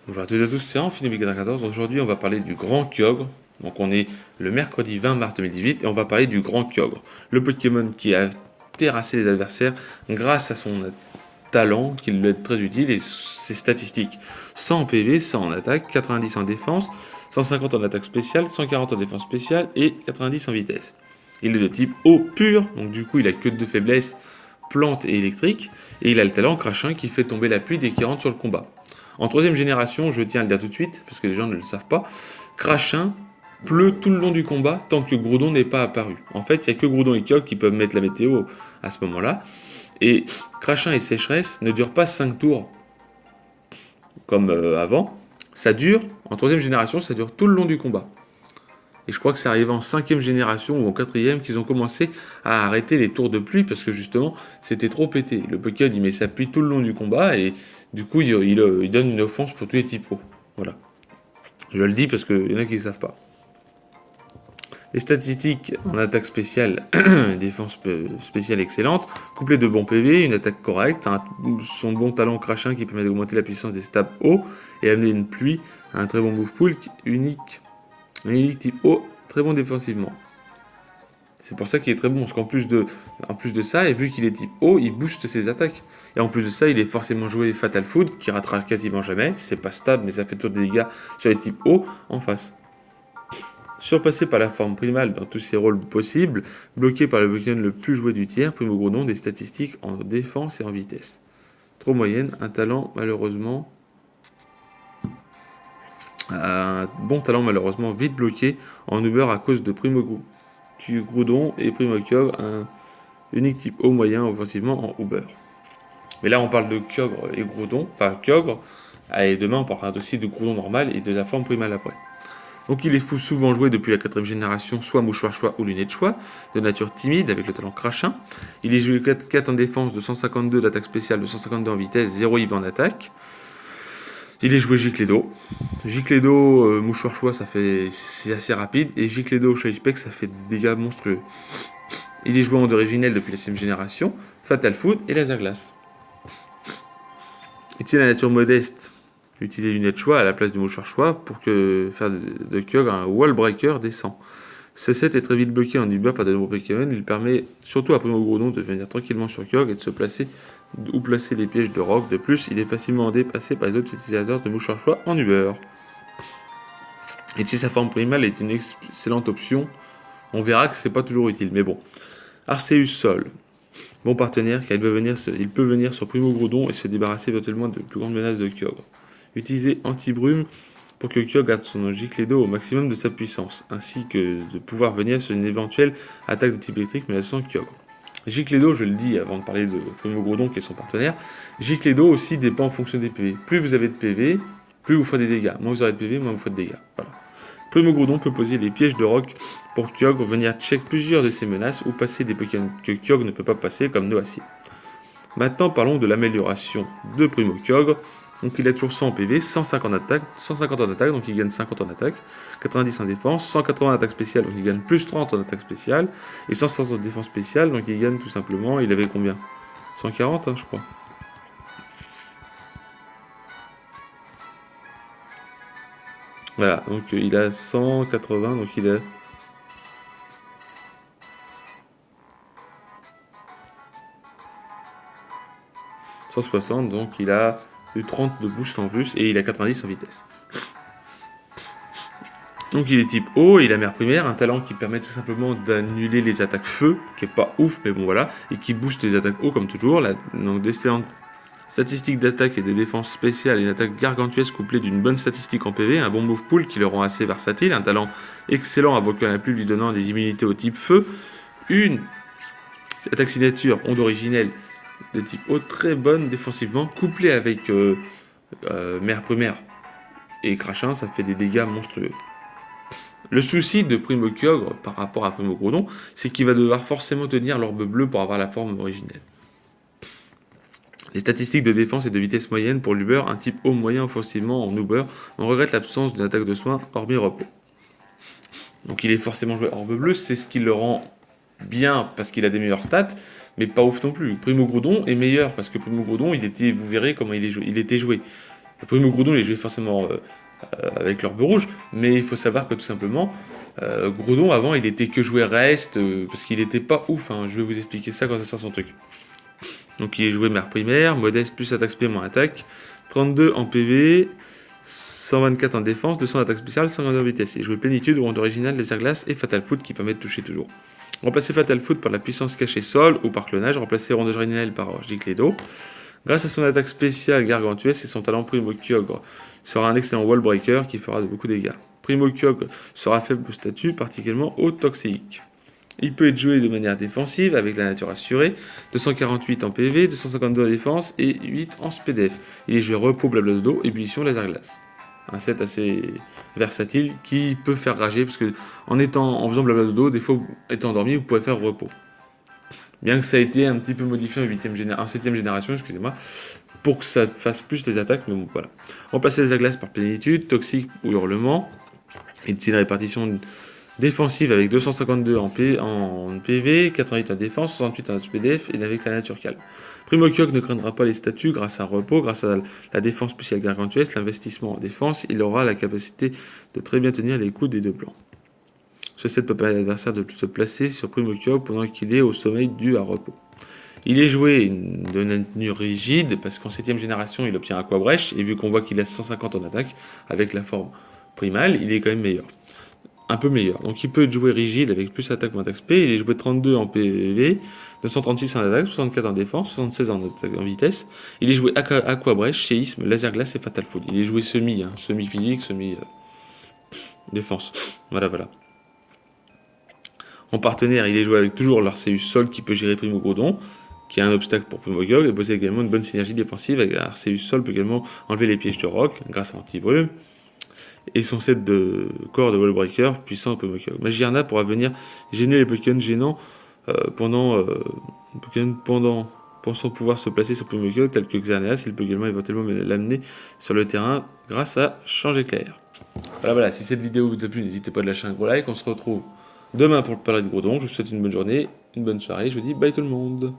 Bonjour à toutes et à tous, c'est Amphinobie 14. Aujourd'hui, on va parler du Grand Kyogre. Donc, on est le mercredi 20 mars 2018 et on va parler du Grand Kyogre. Le Pokémon qui a terrassé les adversaires grâce à son talent qui lui est très utile et ses statistiques. 100 en PV, 100 en attaque, 90 en défense, 150 en attaque spéciale, 140 en défense spéciale et 90 en vitesse. Il est de type eau pur, donc du coup, il a que deux faiblesses, plante et électrique. Et il a le talent crachin qui fait tomber la pluie dès qu'il rentre sur le combat. En troisième génération, je tiens à le dire tout de suite, parce que les gens ne le savent pas, Crachin pleut tout le long du combat tant que Groudon n'est pas apparu. En fait, il n'y a que Groudon et Kyogre qui peuvent mettre la météo à ce moment-là. Et Crachin et Sécheresse ne durent pas 5 tours comme avant. Ça dure, en troisième génération, ça dure tout le long du combat. Et je crois que c'est arrivé en cinquième génération ou en quatrième qu'ils ont commencé à arrêter les tours de pluie parce que justement c'était trop pété. Le Pokémon il met sa pluie tout le long du combat et du coup il donne une offense pour tous les typos. Voilà. Je le dis parce qu'il y en a qui ne savent pas. Les statistiques en attaque spéciale, défense spéciale excellente, couplé de bons PV, une attaque correcte, son bon talent crachin qui permet d'augmenter la puissance des stabs hauts et amener une pluie, un très bon move pool unique. Un unique type haut, très bon défensivement. C'est pour ça qu'il est très bon, parce en plus de ça, et vu qu'il est type haut, il booste ses attaques. Et en plus de ça, il est forcément joué Fatal Food, qui ratera quasiment jamais. C'est pas stable, mais ça fait toujours des dégâts sur les types hauts en face. Surpassé par la forme primale dans tous ses rôles possibles, bloqué par le Pokémon le plus joué du tiers, Primo Groudon, des statistiques en défense et en vitesse. Trop moyenne, un talent malheureusement. Un bon talent malheureusement vite bloqué en Uber à cause de Primo Groudon et Primo Kyogre, un unique type haut moyen offensivement en Uber. Mais là on parle de Kyogre et Groudon, enfin Kyogre, et demain on parlera aussi de Groudon normal et de la forme primale après. Donc il est souvent joué depuis la 4ème génération, soit mouchoir choix ou lunettes choix, de nature timide avec le talent crachin. Il est joué 4 en défense, de 152 d'attaque spéciale, de 152 en vitesse, 0 IV en attaque. Il est joué Giclédo. Giclédo, mouchoir choix, c'est assez rapide. Et Giclédo, Spec, ça fait des dégâts monstrueux. Il est joué en originel depuis la 6ème génération, Fatal Food et Laser Glace. Il tient la nature modeste. Utiliser lunettes choix à la place du mouchoir choix pour faire de Kyogre un wall breaker décent. Ce set est très vite bloqué en Uber par de nombreux Pokémon. Il permet surtout à Primo Groudon de venir tranquillement sur Kyogre et de se placer ou placer les pièges de rock. De plus, il est facilement dépassé par les autres utilisateurs de mouchoir choix en Uber. Et si sa forme primale est une excellente option, on verra que c'est pas toujours utile. Mais bon. Arceus Sol. Bon partenaire car il peut venir sur Primo Groudon et se débarrasser éventuellement de plus grandes menaces de Kyogre. Utiliser anti-brume pour que Kyogre garde son Giclédo au maximum de sa puissance, ainsi que de pouvoir venir sur une éventuelle attaque de type électrique menaçant Kyogre. Giclédo, je le dis avant de parler de Primo Groudon qui est son partenaire, Giclédo aussi dépend en fonction des PV. Plus vous avez de PV, plus vous faites des dégâts. Moins vous avez de PV, moins vous faites des dégâts. Voilà. Primo Groudon peut poser les pièges de rock pour Kyogre, venir check plusieurs de ses menaces ou passer des Pokémon que Kyogre ne peut pas passer comme Noassi. Maintenant parlons de l'amélioration de Primo Kyogre. Donc il a toujours 100 en PV, 150 en attaque, donc il gagne 50 en attaque, 90 en défense, 180 en attaque spéciale, donc il gagne plus 30 en attaque spéciale, et 160 en défense spéciale, donc il gagne tout simplement, il avait combien 140 je crois. Voilà, donc il a 180, donc il a 160, donc il a eu 30 de boost en plus, et il a 90 en vitesse. Donc il est type eau, il a mère primaire, un talent qui permet tout simplement d'annuler les attaques feu, qui est pas ouf, mais bon voilà, et qui booste les attaques eau comme toujours. Donc d'excellentes statistiques d'attaque et de défense spéciale, une attaque gargantuesque couplée d'une bonne statistique en PV, un bon move pool qui le rend assez versatile, un talent excellent invoquant la pluie lui donnant des immunités au type feu, une attaque signature onde originelle de type eau très bonne défensivement, couplée avec mère primaire et crachin, ça fait des dégâts monstrueux. Le souci de Primo Kyogre par rapport à Primo Groudon, c'est qu'il va devoir forcément tenir l'orbe bleu pour avoir la forme originelle. Les statistiques de défense et de vitesse moyenne pour l'Uber, un type haut moyen offensivement en Uber, on regrette l'absence d'une attaque de soin hormis repos. Donc il est forcément joué orbe bleu, c'est ce qui le rend bien parce qu'il a des meilleures stats, mais pas ouf non plus. Primo Groudon est meilleur parce que Primo Groudon, vous verrez comment il était joué. Primo Groudon, il est joué forcément avec l'orbe rouge, mais il faut savoir que tout simplement, Groudon avant il était que joué reste, parce qu'il était pas ouf, hein. Je vais vous expliquer ça quand ça sort son truc. Donc il est joué mère primaire, modeste plus attaque spé moins attaque, 32 en PV, 124 en défense, 200 d'attaque spéciale, 122 en vitesse. Il est joué plénitude, ronde originale, laser glace et fatal foot qui permet de toucher toujours. Remplacer fatal foot par la puissance cachée sol ou par clonage, remplacer ronde originale par Gicledo. Grâce à son attaque spéciale gargantuesque et son talent Primo Kyogre, sera un excellent wall breaker qui fera de beaucoup de dégâts. Primo Kyogre sera faible statut, particulièrement haut toxique. Il peut être joué de manière défensive avec la nature assurée, 248 en PV, 252 en défense et 8 en SPDF. Il est joué repos, blablazo, ébullition, laser glace. Un set assez versatile qui peut faire rager parce que en faisant blablazo, des fois étant endormi, vous pouvez faire repos. Bien que ça a été un petit peu modifié en 7ème génération, excusez-moi, pour que ça fasse plus les attaques, mais bon, voilà. Remplacer les glace par plénitude, toxique ou hurlement. Et une répartition défensive avec 252 en PV, 88 en défense, 68 en SPDF et avec la nature calme. Primo Kyogre ne craindra pas les statuts grâce à repos, grâce à la défense spéciale gargantuesque, l'investissement en défense, il aura la capacité de très bien tenir les coups des deux blancs. Ce set peut permettre à l'adversaire de se placer sur Primo Kyogre pendant qu'il est au sommeil dû à repos. Il est joué de nature rigide parce qu'en 7ème génération il obtient Aqua Brèche et vu qu'on voit qu'il a 150 en attaque avec la forme primale, il est quand même meilleur. Un peu meilleur. Donc il peut être joué rigide avec plus attaque moins attaque spé. Il est joué 32 en PV, 236 en attaque, 64 en défense, 76 en vitesse. Il est joué Aqua Brèche, séisme, laser glace et fatal foot. Il est joué semi physique, semi défense. Voilà. En partenaire, il est joué avec toujours l'Arceus Sol qui peut gérer Primo Groudon, qui est un obstacle pour Primo Kyogre, et possède également une bonne synergie défensive avec Arceus Sol peut également enlever les pièges de roc grâce à anti-brume. Et son set de corps de Wallbreaker puissant Primo Kyogre. Magikarna pourra venir gêner les Pokémon gênants pendant pensant pouvoir se placer sur Primo Kyogre, tel que Xerneas. Il peut également éventuellement l'amener sur le terrain grâce à Change Éclair. Voilà, si cette vidéo vous a plu, n'hésitez pas à lâcher un gros like. On se retrouve demain pour parler de Groudon. Je vous souhaite une bonne journée, une bonne soirée. Je vous dis bye tout le monde.